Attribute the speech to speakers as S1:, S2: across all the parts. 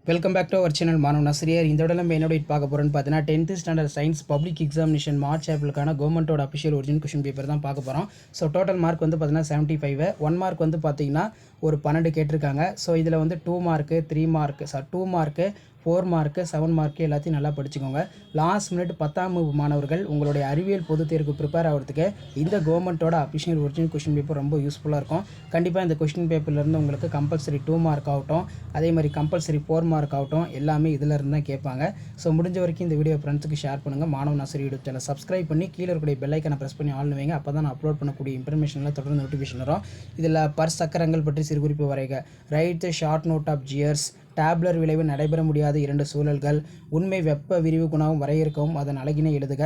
S1: Welcome back to our channel மாணவன் ஆசிரியர். இந்த விட நம்ம என்னோட பார்க்க போகிறோன்னு பார்த்தீங்கன்னா 10th standard science public examination March ஏப்ரலுக்கான கவர்மெண்ட்டோட அஃபிஷியல் ஒரிஜினல் கொஷின் பேப்பர் தான் பார்க்க போகிறோம். ஸோ டோட்டல் மார்க் வந்து பார்த்தீங்கன்னா 75. 1 மார்க் வந்து பார்த்தீங்கன்னா ஒரு 12 கேட்டிருக்காங்க. ஸோ இதில் வந்து 2 mark 3 mark 2 mark 4 mark 7 mark எல்லாத்தையும் நல்லா படிச்சுக்கோங்க. லாஸ்ட் மினிட் 10ஆம் வகுப்பு மாணவர்கள் உங்களுடைய அறிவியல் பொதுத் தேர்வுக்கு ப்ரிப்பேர் ஆகிறதுக்கு இந்த கவர்மெண்ட்டோட அஃபிஷியல் ஒரிஜினல் கொஷின் பேப்பர் ரொம்ப யூஸ்ஃபுல்லாக இருக்கும். கண்டிப்பாக இந்த கொஷின் பேப்பர்லேருந்து உங்களுக்கு கம்பல்சரி 2 மார்க் ஆகட்டும், அதே மாதிரி கம்பல்சரி 4 மார்க் ஆகட்டும், எல்லாமே இதில் இருந்து தான் கேட்பாங்க. ஸோ முடிஞ்ச வரைக்கும் இந்த வீடியோ ஃப்ரெண்ட்ஸுக்கு ஷேர் பண்ணுங்கள். மாணவன் ஆசிரியர் யூடியூப் சேனல் சப்ஸ்கிரைப் பண்ணி கீழே இருக்கக்கூடிய பெல் ஐக்கனை ப்ரெஸ் பண்ணி ஆன் வைங்க. அப்போ தான் நான் அப்லோட் பண்ணக்கூடிய இன்ஃபர்மேஷனில் தொடர்ந்து நோட்டிஃபிகேஷன் வரும். இதில் பர் சக்கரங்கள் பற்றி சிறுகுறிப்பு வரைக, write short note of gears, Doppler விளைவு நடைபெற முடியாத 2 சூழல்கள், உண்மை வெப்ப விரிவு குணம் வரையறுக்கவும் அதன் அழகினை எழுதுக,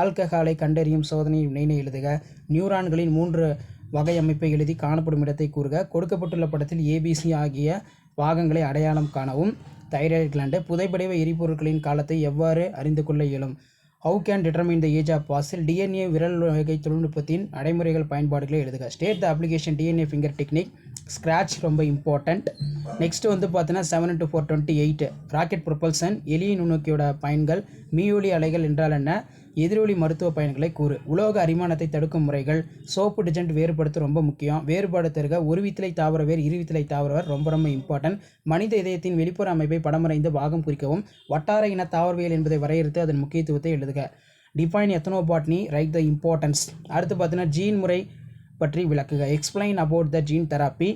S1: ஆல்கஹாலை கண்டறியும் சோதனை வினையினை எழுதுக, நியூரான்களின் 3 வகை அமைப்பை எழுதி காணப்படும் இடத்தை கூறுக, கொடுக்கப்பட்டுள்ள படத்தில் ஏபிசி ஆகிய பாகங்களை அடையாளம் காணவும், தைராய்டு கிளாண்டு, புதைப்படிவ எரிபொருட்களின் காலத்தை எவ்வாறு அறிந்து கொள்ள இயலும், how can determine the age of fossil, DNA விரல் வகை தொழில்நுட்பத்தின் நடைமுறைகள் பயன்பாடுகளை எழுதுக, state the application DNA finger technique, scratch ரொம்ப இம்பார்ட்டண்ட். நெக்ஸ்ட் வந்து பார்த்தீங்கன்னா 7 into 4 28 ராக்கெட் ப்ரொபல்சன், எளிய நுண்ணோக்கியோட பயன்கள், மீயொலி அலைகள் என்றால் என்ன, எதிரொலி மருத்துவ பயன்களை கூறு, உலோக அரிமானத்தை தடுக்கும் முறைகள், சோப்பு டிஜென்ட் வேறுபடுத்த ரொம்ப முக்கியம், வேறுபாடு தருக, ஒரு வித்திலை தாவர வேர் இரு வித்திலை தாவரவர் ரொம்ப ரொம்ப இம்பார்ட்டன்ட், மனித இதயத்தின் வெளிப்புற அமைப்பை படமறைந்து பாகம் குறிக்கவும், வட்டார இன தாவரவியல் என்பதை வரையறுத்து அதன் முக்கியத்துவத்தை எழுதுக, define ethnobotany, write the importance. அடுத்து பார்த்தீங்கன்னா ஜீன் முறை பற்றி விளக்குக, explain about the gene therapy,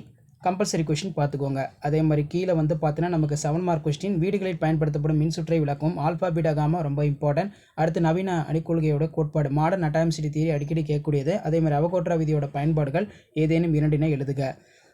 S1: compulsory question பார்த்துக்கோங்க. அதே மாதிரி கீழே வந்து பார்த்தீங்கன்னா நமக்கு 7 மார்க் கொஸ்டின், வீடுகளில் பயன்படுத்தப்படும் மின்சுற்றை விளக்கும், ஆல்பா பீட்டா காமா ரொம்ப இம்பார்ட்டன்ட். அடுத்து நவீன அணிக்கொள்கையோட கோட்பாடு, மாடர்ன் அட்டாமிசிட்டி தியரி அடிக்கடி கேட்கக்கூடியது. அதே மாதிரி அவகோட்ரா விதியோட பயன்பாடுகள் ஏதேனும் 2 எழுதுக.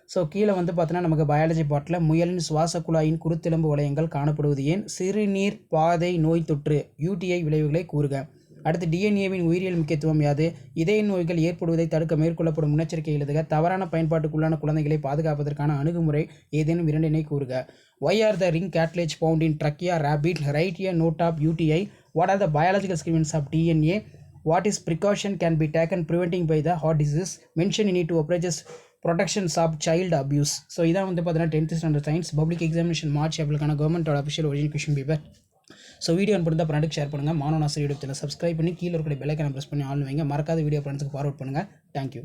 S1: ஸோ கீழே வந்து பார்த்தீங்கன்னா நமக்கு பயாலஜி பாட்டில் முயலின் சுவாச குழாயின் குருத்தெலும்பு வளையங்கள் காணப்படுவது ஏன், சிறுநீர் பாதை நோய் தொற்று யூடிஐ விளைவுகளை கூறுக. அடுத்து டிஎன்ஏவின் உயிரியல் முக்கியத்துவம் யாது, இதய நோய்கள் ஏற்படுவதை தடுக்க மேற்கொள்ளப்படும் முன்னெச்சரிக்கை எழுதுக, தவறான பயன்பாட்டுக்குள்ளான குழந்தைகளை பாதுகாப்பதற்கான அணுகுமுறை ஏதேனும் 2 கூறுக. Why are the ring cartilage found in trachea rabbit, write a note of UTI, what are the biological experiments of DNA, what is precaution can be taken preventing by the heart disease, mention in two approaches protections of child abuse. So இதான் வந்து பார்த்தீங்கன்னா 10th standard science public examination March ஏப்ரலுக்கான கவர்மெண்டோட official original question paper. So video அனுப்பிருந்தால் ஃப்ரெண்டுக்கு share பண்ணுங்கள். மாணவன் ஆசிரியர் யூடியூப் சேனல் சப்ஸ்கிரைப் பண்ணி கீழே இருக்கிற பெல் ஐக்கனை ப்ரெஸ் பண்ணி ஆன் வைங்க. மறக்காத வீடியோ ஃப்ரெண்ட்ஸுக்கு ஃபார்வர்ட் பண்ணுங்கள். தேங்க்யூ.